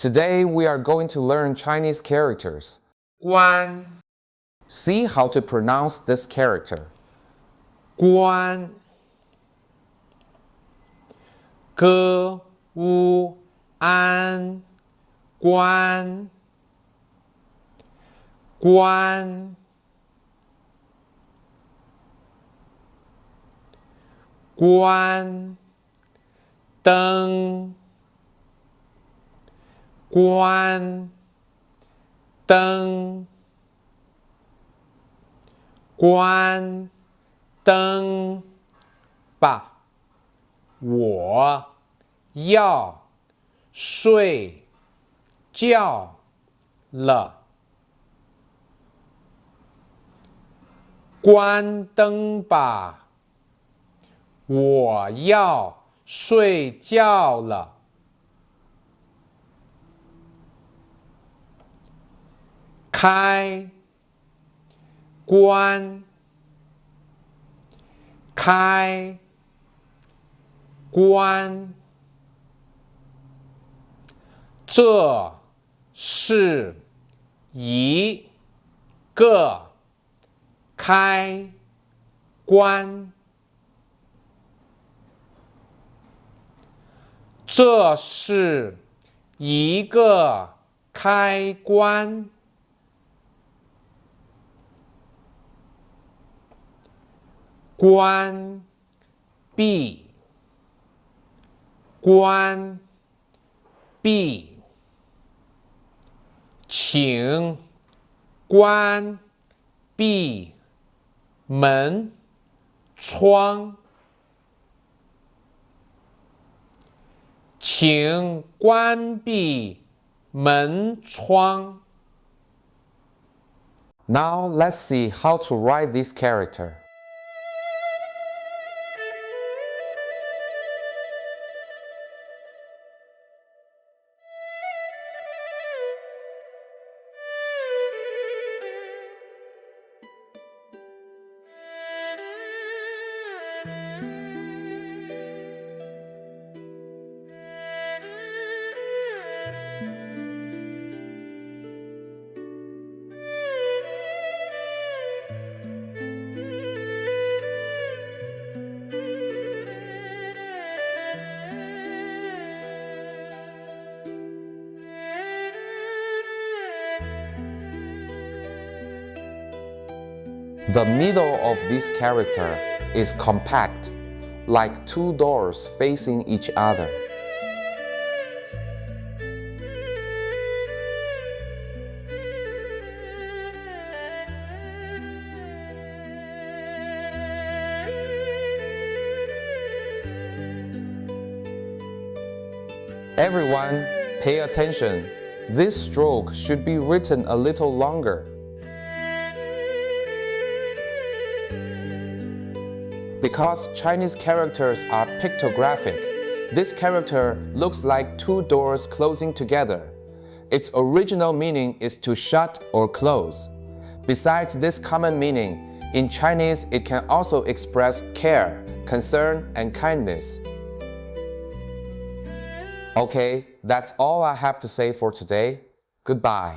Today we are going to learn Chinese characters. 关 See how to pronounce this character. 关歌乌安关关关灯关灯关灯吧，我要睡觉了。关灯吧，我要睡觉了。开关开关，这是一个开关，这是一个开关。关闭关闭，请关闭门窗，请关闭门窗。 Now let's see how to write this character. The middle of this character is compact, like two doors facing each other. Everyone, pay attention. This stroke should be written a little longer. Because Chinese characters are pictographic, this character looks like two doors closing together. Its original meaning is to shut or close. Besides this common meaning, in Chinese it can also express care, concern, and kindness. Okay, that's all I have to say for today. Goodbye.